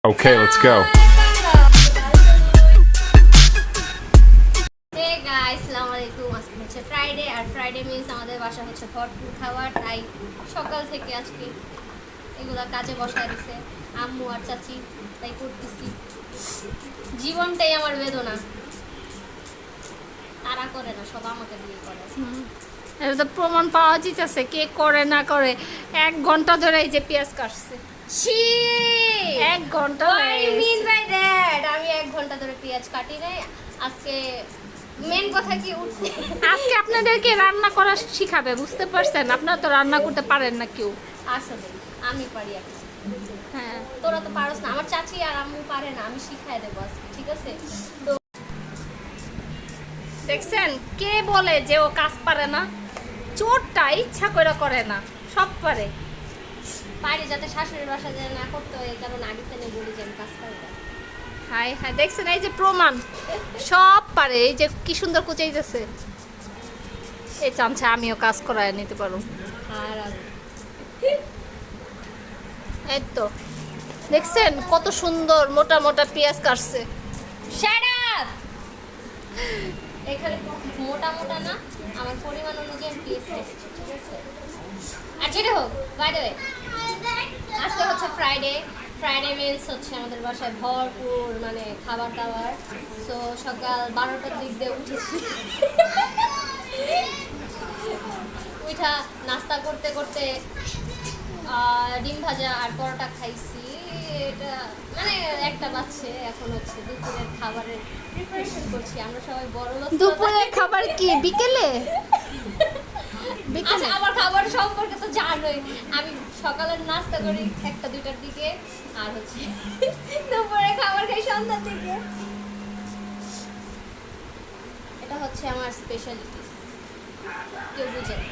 Okay, let's go. Hey guys, আসসালামু আলাইকুম। আজকে হচ্ছে ফ্রাইডে আর ফ্রাইডে মিন্স আমাদের বাসা হচ্ছে ভরপুর খাবার। তাই সকাল থেকে আজকে এগুলা কাজে বসায় দিছে আম্মু আর চাচি, তাই করতেছি। জীবনটাই আমার বেদনা, তারা করে না, সব আমাকে দিয়ে করে। এটা তো প্রমাণ পাওয়া যাচ্ছে কে করে না করে। 1 ঘন্টা ধরে এই যে পেঁয়াজ কাটছে। ছি, 1 ঘন্টা What do you mean by that? আমি 1 ঘন্টা ধরে পেঁয়াজ কাটি নাই। আজকে মেন কথা কি উঠছে, আজকে আপনাদেরকে রান্না করা শিখাবে, বুঝতে পারছেন? আপনারা তো রান্না করতে পারেন না কেউ। আসলে আমি পারি এখন। হ্যাঁ, তোরা তো পারস না, আমার চাচি আর আম্মু পারে না, আমি শিখাই দেবো আজকে, ঠিক আছে? তো দেখছেন কে বলে যে ও কাজ পারে না? চোরটা ইচ্ছা করে করে না, সব পারে। পারি, যাতে শাশুড়ির বাসা যেন না করতে হয়, কারণ আগে থেকে বলি যে আমি কাজ পারি না। হাই হাই, দেখছেন এই যে প্রমাণ, সব পারে। এই যে কি সুন্দর কুচাইতেছে, এই চামচা আমিও কাজ করায় নিতে পারো। আর এই তো দেখছেন কত সুন্দর মোটা মোটা পেঁয়াজ কাটছে। Shut up! এখানে মোটা মোটা না, আমার পরিমাণ অনুযায়ী আমি পেস্ট রেখেছি, ঠিক আছে? আর যেটা হোক, বাই দ্য ওয়ে, আজকে হচ্ছে ফ্রাইডে। ফ্রাইডে মিন্স হচ্ছে আমাদের বাসায় ভরপুর মানে খাবার দাবার। সো সকাল 12টার দিক দিয়ে উঠেছি, উঠা নাস্তা করতে করতে ডিম ভাজা আর পরোটা খাইছি। এটা মানে একটা বাচ্চে, এখন হচ্ছে দুপুরের খাবারের প্রিপারেশন করছি। আমরা সবাই বড় লোক, দুপুরের খাবার কি বিকেলে? আচ্ছা, আমার খাবার সম্পর্কে তো জানোই, আমি সকালের নাস্তা করি 1টা-2টার দিকে, আর হচ্ছে দুপুরে খাবার খাই সন্ধ্যার দিকে। এটা হচ্ছে আমার স্পেশালিটিস, কেউ বুঝে না।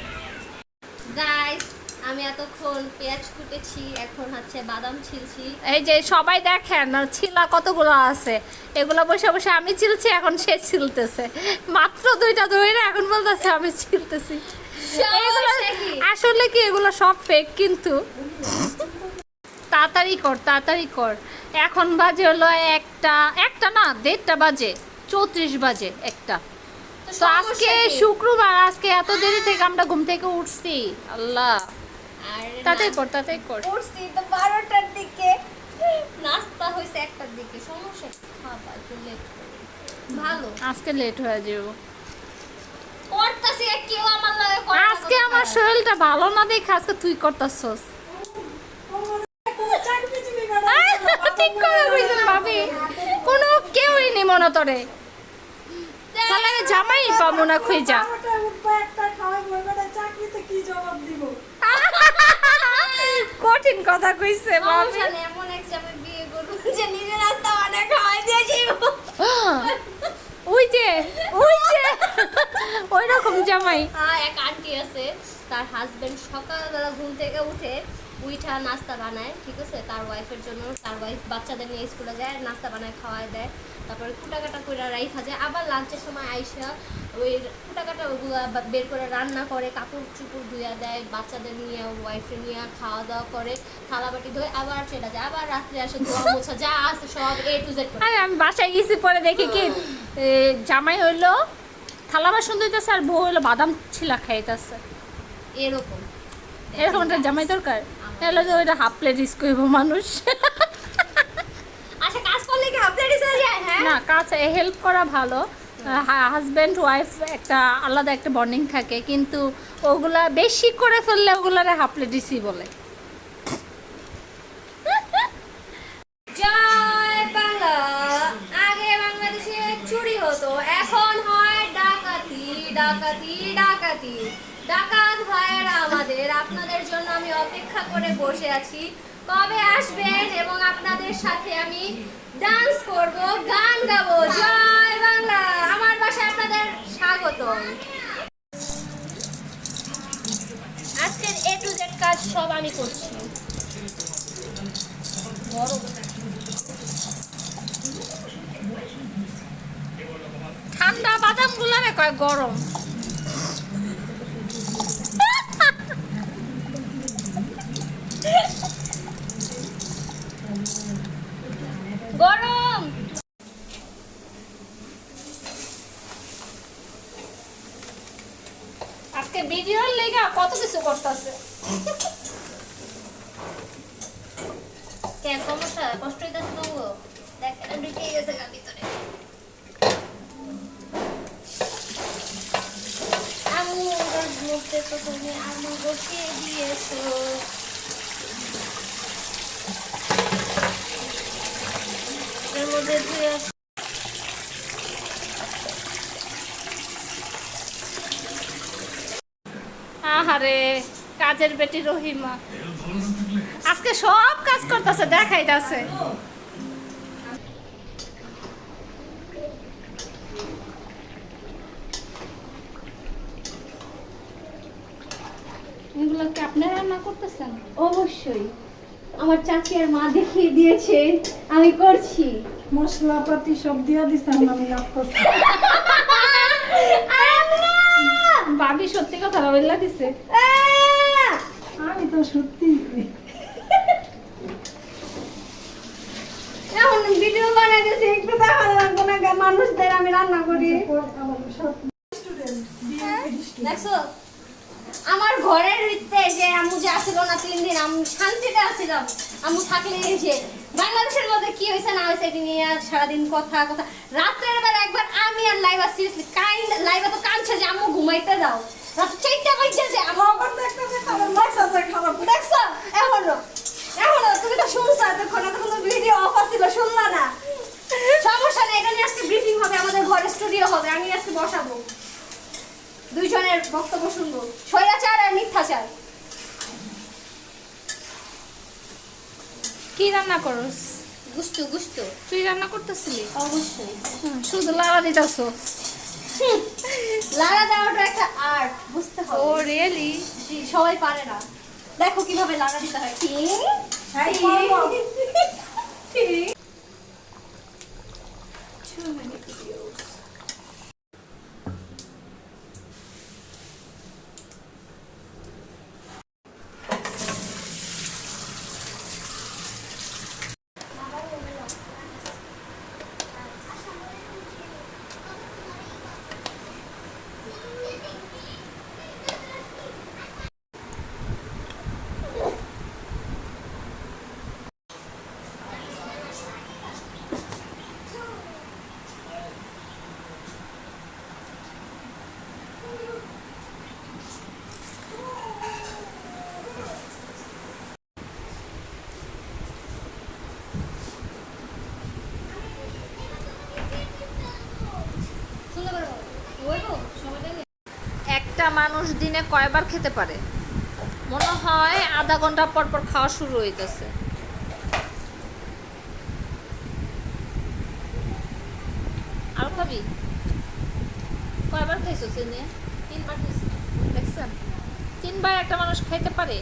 গাইস, আমি এতক্ষণ পেঁয়াজ কুটেছি, এখন হচ্ছে বাদাম ছিলছি। এই যে সবাই দেখেন ছিলা কতগুলো আছে, এগুলো বসে বসে আমি ছিলছি, এখন সে ছিলতেছে। মাত্র 2টা ধরে এখন বলতেছে আমি ছিলতেছি। এগুলো আসলে কি এগুলো সব ফেক, কিন্তু তাড়াতাড়ি কর তাড়াতাড়ি কর। এখন বাজে হলো একটা না 1:30 বাজে, 34 বাজে একটা। তো আজকে শুক্রবার, আজকে এত দেরি থেকে আমরা ঘুম থেকে উঠছি। আল্লাহ, আর তাড়াতাড়ি কর তাড়াতাড়ি কর। উঠছি তো 12টার দিকে, নাস্তা হয়েছে 1টার দিকে। সমস্যা কি? খাবার একটু লেট ভালো, আজকে লেট হয়ে যাবো। করতেছি কেউ আমার লগে কথা আজকে বলতে আমার পারে। শরীরটা ভালো না দেখে আজকে তুই করতাছস। ঠিক করে কইছেন ভাবি, কোনো কেউই নি মনে তোরে। তাহলে আমি জামাই পাবো না খুঁজা। কঠিন কথা কইছে ভাবি। সমস্যা নেই, এমন এক জামাই বিয়ে করবো যে নিজে নাস্তা বানায় খাওয়াই দিয়ে যাইবো। ওই যে ওই রকম জামাই। এক আন্টি আছে, তার হাজবেন্ড সকালবেলা ঘুম থেকে উঠে নাস্তা বানায়, ঠিক আছে? তার ওয়াইফের জন্য। তার ওয়াইফ বাচ্চাদের নিয়ে স্কুলে যায়, নাস্তা বানায় খাওয়ায় দেয়, তারপরে কুটাকাটা করে রাইখা যায়। আবার লাঞ্চের সময় আইসা ওই কুটাকাটা ওগুলা বের করে রান্না করে, কাপড় চুপড় ধুইয়া দেয়, বাচ্চাদের নিয়ে ওয়াইফে নিয়ে খাওয়া দাওয়া করে, থালাবাটি ধুয়ে আবার চলে যায়। আবার রাত্রে আসে ধোয়া মোছা যা আছে সব A to Z করে। আরে আমি বাসায় গেছি, পরে দেখি কি জামাই হইলো থালা বাসন ধুইতেছে আর বউ হইলো বাদাম ছিলা খাইতেছে। এরকম এরকম একটা জামাই দরকার। তাহলে তো ওইটা হাফ প্লেট রিস্ক হইব মানুষ। আচ্ছা, কাজ করলে কি হাফ চলে যায়? হ্যাঁ, না, কাজ হেল্প করা ভালো। হাজব্যান্ড ওয়াইফ একটা আলাদা একটা বন্ডিং থাকে, কিন্তু ওগুলা বেশি করে ফেললে ওগুলারে হাফ প্লেট রিসি বলে। জয় বাংলা। আগে বাংলাদেশে চুরি হতো, এখন হয় ডাকাতি ডাকাতি ডাকাতি। ডাকাত ভাইয়েরা আমাদের, আপনাদের জন্য আমি অপেক্ষা করে বসে আছি, কবে আসবেন এবং আপনাদের সাথে আমি ডান্স করব, গান গাবো। জয় বাংলা। আমার বাসায় আপনাদের স্বাগতম। আজকের A to Z কাজ সব আমি করছি। ঠান্ডা বাদাম গুলারে কয় গরম। গরম। আজকে ভিডিওর লেগা কত কিছু করতেছে। কেন সমস্যা? কষ্ট হইতাছে তোমাকে? দেখ এটা ঢুকে গেছে গার ভিতরে। আমুর মুখে তো তুমি আমু বসিয়ে দিয়েছো। এর মধ্যে ধুয়ে আহারে কাজের বেটি রহিমা আজকে সব কাজ করতেছে, দেখাইতাছে। এগুলো কি আপনারা রান্না করতেছেন? অবশ্যই আমার চাচি আর মা দেখিয়ে দিয়েছে, আমি করছি। মশলাপাতি সব দিয়া দিতাম আমি লাভ করছি। ভাবি সত্যি কথা বললা দিছে। আমি তো সত্যি এখন ভিডিও বানাইতেছি, একটু দেখানো লাগবে না মানুষদের আমি রান্না করি। দেখছো আমার ঘরের ভিতরে যে আম্মু যে আসিল না 3 দিন, আমি শান্তিতে আসিলাম। আম্মু থাকলে এই যে বাংলাদেশের মধ্যে কি হয়েছে না হয়েছে এটা নিয়ে আর সারাদিন কথা কথা। রাত্রের বেলা একবার আমি আর লাইবা সিরিয়াসলি লাইবা তো কাঁদছে যে আম্মু ঘুমাইতে দাও। রাত 4টা বাজছে যে খবর দেখতেছে, খবর দেখতেছে, খবর দেখছো এখনো এখনো তুমি তো শুনছো এতক্ষণ, এতক্ষণ ভিডিও অফ ছিল, শুনলা না? সমস্যা নেই, এটা নিয়ে আজকে ব্রিফিং হবে, আমাদের ঘরে স্টুডিও হবে, আমি আজকে বসাবো, দুইজনের বক্তব্য শুনবো, স্বৈরাচার আর মিথ্যাচার। কি রান্না করস? গুস্তু গুস্তু তুই রান্না করতেছিলি? অবশ্যই। শুধু লাড়া দিতেছো? লাড়া দেওয়াটা একটা আর্ট, বুঝতে ও হবে। রিয়েলি? জি, সবাই পারে না। দেখো কিভাবে লাড়া দিতে হয়। ঠিক এই করবো। ঠিক। Too many videos. শুনতে পারো? বলবো সময়টা নিয়ে? একটা মানুষ দিনে কয়বার খেতে পারে? মনে হয় আধা ঘন্টা পর পর খাওয়া শুরু হইতেছে। আর খাবি? কয়বার খাইছো চিনি? 3 বার খাইছি। দেখছেন 3বার একটা মানুষ খাইতে পারে?